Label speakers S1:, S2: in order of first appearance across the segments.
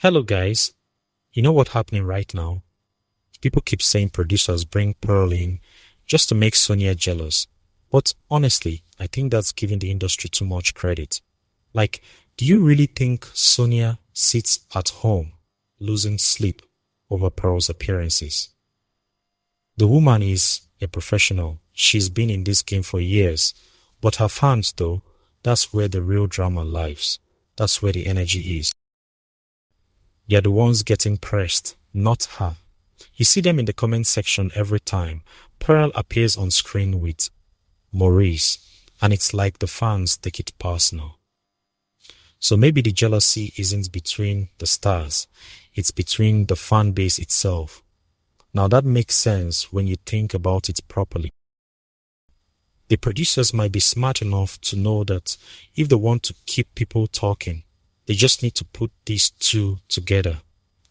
S1: Hello guys, you know what's happening right now? People keep saying producers bring Pearl in just to make Sonia jealous. But honestly, I think that's giving the industry too much credit. Like, do you really think Sonia sits at home, losing sleep over Pearl's appearances? The woman is a professional. She's been in this game for years. But her fans though, that's where the real drama lives. That's where the energy is. They're the ones getting pressed, not her. You see them in the comment section every time Pearl appears on screen with Maurice, and it's like the fans take it personal. So maybe the jealousy isn't between the stars, it's between the fan base itself. Now that makes sense when you think about it properly. The producers might be smart enough to know that if they want to keep people talking, they just need to put these two together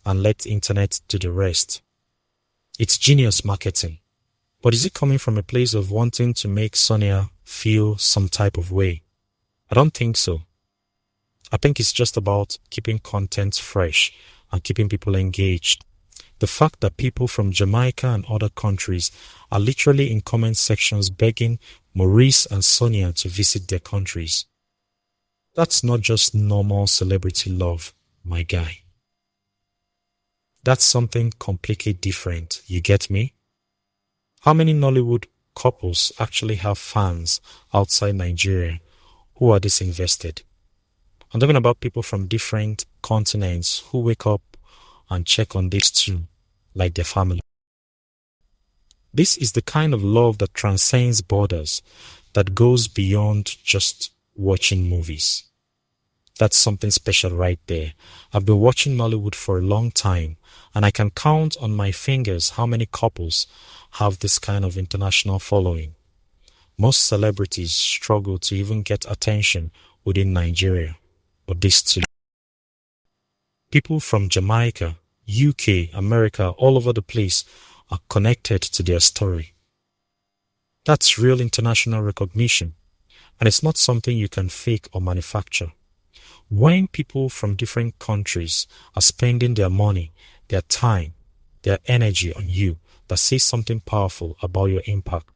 S1: and let the internet do the rest. It's genius marketing. But is it coming from a place of wanting to make Sonia feel some type of way? I don't think so. I think it's just about keeping content fresh and keeping people engaged. The fact that people from Jamaica and other countries are literally in comment sections begging Maurice and Sonia to visit their countries. That's not just normal celebrity love, my guy. That's something completely different, you get me? How many Nollywood couples actually have fans outside Nigeria who are disinvested? I'm talking about people from different continents who wake up and check on these two like their family. This is the kind of love that transcends borders, that goes beyond just watching movies. That's something special right there. I've been watching Nollywood for a long time, and I can count on my fingers how many couples have this kind of international following. Most celebrities struggle to even get attention within Nigeria, but these two. People from Jamaica, UK, America, all over the place are connected to their story. That's real international recognition, and it's not something you can fake or manufacture. When people from different countries are spending their money, their time, their energy on you, that says something powerful about your impact.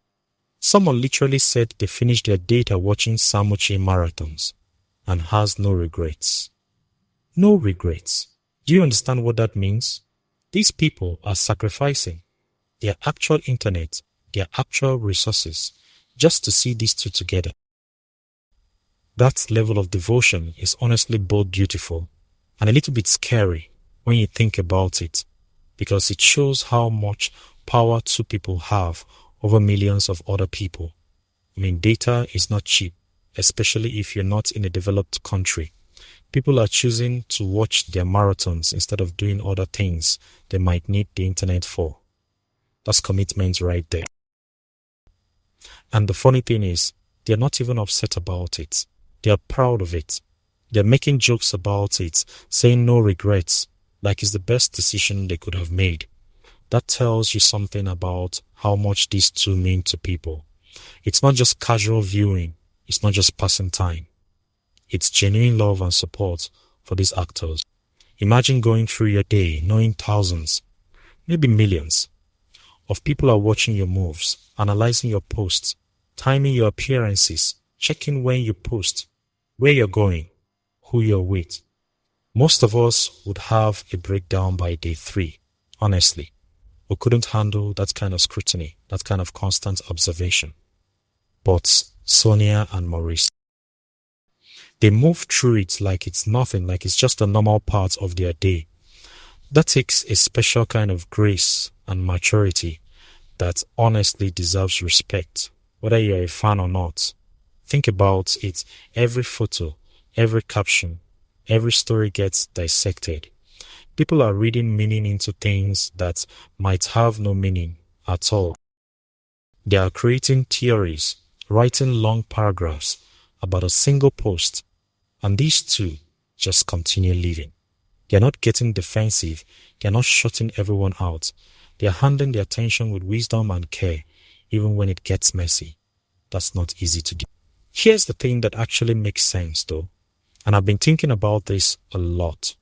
S1: Someone literally said they finished their data watching Sam Uche marathons and has no regrets. No regrets. Do you understand what that means? These people are sacrificing their actual internet, their actual resources, just to see these two together. That level of devotion is honestly both beautiful and a little bit scary when you think about it, because it shows how much power two people have over millions of other people. I mean, data is not cheap, especially if you're not in a developed country. People are choosing to watch their marathons instead of doing other things they might need the internet for. That's commitment right there. And the funny thing is, they're not even upset about it. They're proud of it. They're making jokes about it, saying no regrets, like it's the best decision they could have made. That tells you something about how much these two mean to people. It's not just casual viewing. It's not just passing time. It's genuine love and support for these actors. Imagine going through your day knowing thousands, maybe millions, of people are watching your moves, analyzing your posts, timing your appearances, checking when you post, where you're going, who you're with. Most of us would have a breakdown by day 3, honestly. We couldn't handle that kind of scrutiny, that kind of constant observation. But Sonia and Maurice, they move through it like it's nothing, like it's just a normal part of their day. That takes a special kind of grace and maturity that honestly deserves respect, whether you're a fan or not. Think about it. Every photo, every caption, every story gets dissected. People are reading meaning into things that might have no meaning at all. They are creating theories, writing long paragraphs about a single post, and these two just continue living. They are not getting defensive. They are not shutting everyone out. They are handling their attention with wisdom and care, even when it gets messy. That's not easy to do. Here's the thing that actually makes sense though, and I've been thinking about this a lot.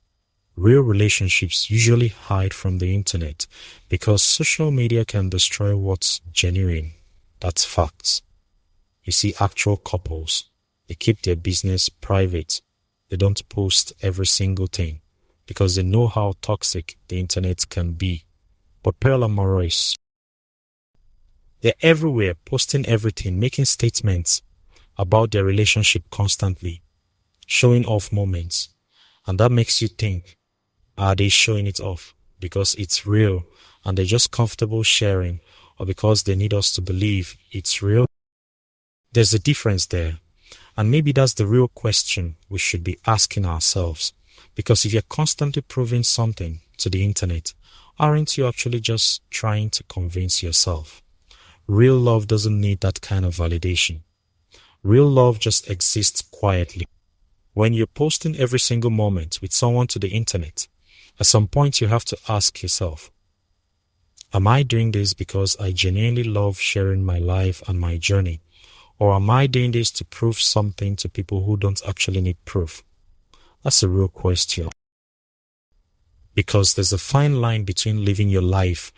S1: Real relationships usually hide from the internet because social media can destroy what's genuine. That's facts. You see actual couples, they keep their business private. They don't post every single thing because they know how toxic the internet can be. But Pearl and Maurice, they're everywhere, posting everything, making statements about their relationship constantly, showing off moments. And that makes you think, are they showing it off because it's real and they're just comfortable sharing, or because they need us to believe it's real? There's a difference there. And maybe that's the real question we should be asking ourselves. Because if you're constantly proving something to the internet, aren't you actually just trying to convince yourself? Real love doesn't need that kind of validation. Real love just exists quietly. When you're posting every single moment with someone to the internet, at some point you have to ask yourself, am I doing this because I genuinely love sharing my life and my journey? Or am I doing this to prove something to people who don't actually need proof? That's a real question. Because there's a fine line between living your life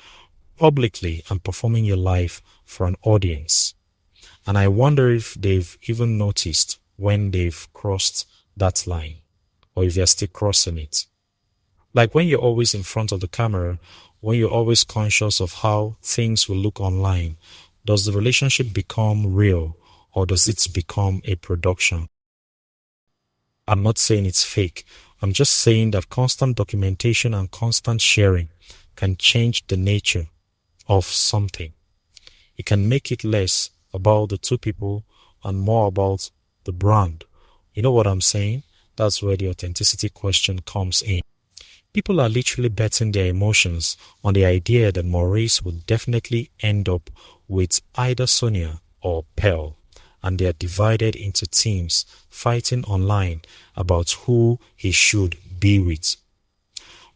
S1: publicly and performing your life for an audience. And I wonder if they've even noticed when they've crossed that line, or if they're still crossing it. Like when you're always in front of the camera, when you're always conscious of how things will look online, does the relationship become real, or does it become a production? I'm not saying it's fake. I'm just saying that constant documentation and constant sharing can change the nature of something. It can make it less about the two people and more about the brand. You know what I'm saying? That's where the authenticity question comes in. People are literally betting their emotions on the idea that Maurice would definitely end up with either Sonia or Pearl, and they are divided into teams fighting online about who he should be with.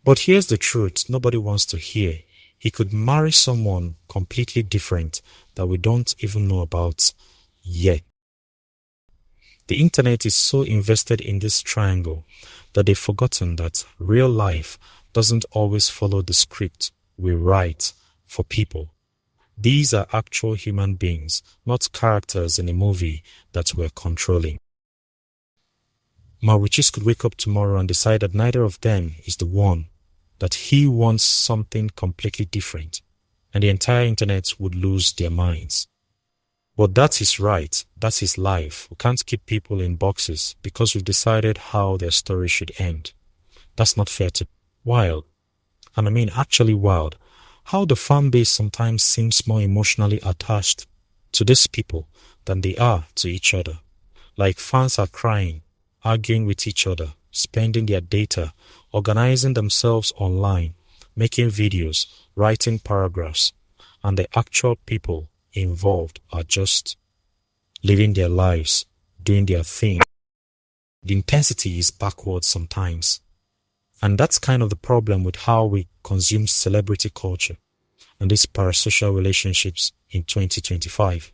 S1: But here's the truth nobody wants to hear. He could marry someone completely different that we don't even know about yet. The internet is so invested in this triangle that they've forgotten that real life doesn't always follow the script we write for people. These are actual human beings, not characters in a movie that we're controlling. Maurice could wake up tomorrow and decide that neither of them is the one, that he wants something completely different, and the entire internet would lose their minds. But that's his right, that's his life. We can't keep people in boxes because we've decided how their story should end. That's not fair to wild. And I mean actually wild. How the fan base sometimes seems more emotionally attached to these people than they are to each other. Like fans are crying, arguing with each other, spending their data, organizing themselves online, making videos, writing paragraphs, and the actual people involved are just living their lives, doing their thing. The intensity is backwards sometimes. And that's kind of the problem with how we consume celebrity culture and these parasocial relationships in 2025.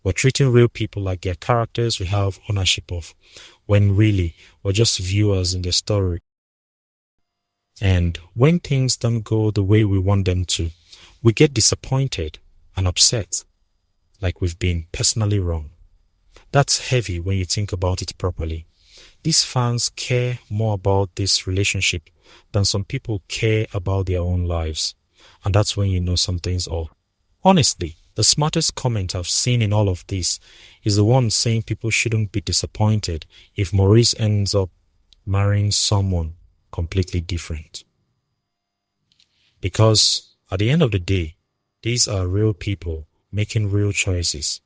S1: We're treating real people like they're characters we have ownership of, when really we're just viewers in their story. And when things don't go the way we want them to, we get disappointed and upset, like we've been personally wrong. That's heavy when you think about it properly. These fans care more about this relationship than some people care about their own lives. And that's when you know something's off. Honestly, the smartest comment I've seen in all of this is the one saying people shouldn't be disappointed if Maurice ends up marrying someone completely different. Because at the end of the day, these are real people making real choices.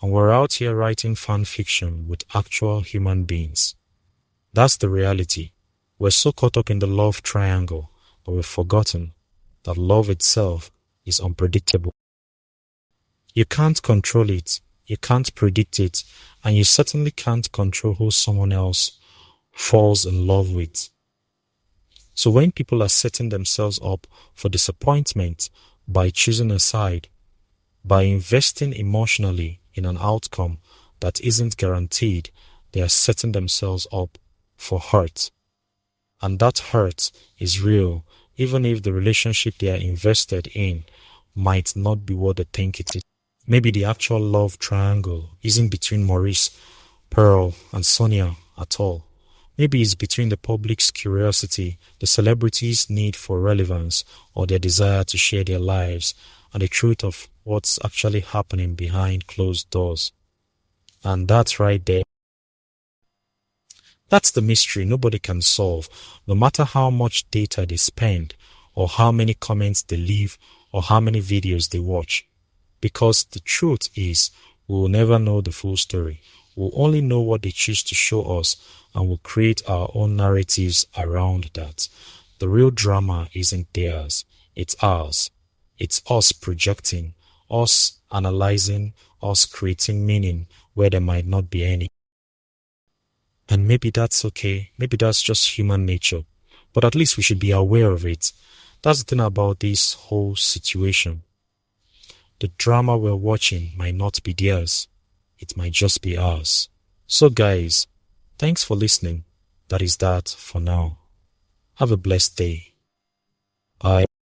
S1: And we're out here writing fan fiction with actual human beings. That's the reality. We're so caught up in the love triangle, but we've forgotten that love itself is unpredictable. You can't control it, you can't predict it, and you certainly can't control who someone else falls in love with. So when people are setting themselves up for disappointment by choosing a side, by investing emotionally in an outcome that isn't guaranteed, they are setting themselves up for hurt. And that hurt is real, even if the relationship they are invested in might not be what they think it is. Maybe the actual love triangle isn't between Maurice, Pearl, and Sonia at all. Maybe it's between the public's curiosity, the celebrities' need for relevance, or their desire to share their lives, and the truth of what's actually happening behind closed doors. And that's right there. That's the mystery nobody can solve, no matter how much data they spend, or how many comments they leave, or how many videos they watch. Because the truth is, we will never know the full story. We'll only know what they choose to show us, and we'll create our own narratives around that. The real drama isn't theirs, it's ours. It's us projecting, us analyzing, us creating meaning where there might not be any. And maybe that's okay. Maybe that's just human nature. But at least we should be aware of it. That's the thing about this whole situation. The drama we're watching might not be theirs. It might just be ours. So guys, thanks for listening. That is that for now. Have a blessed day. Bye.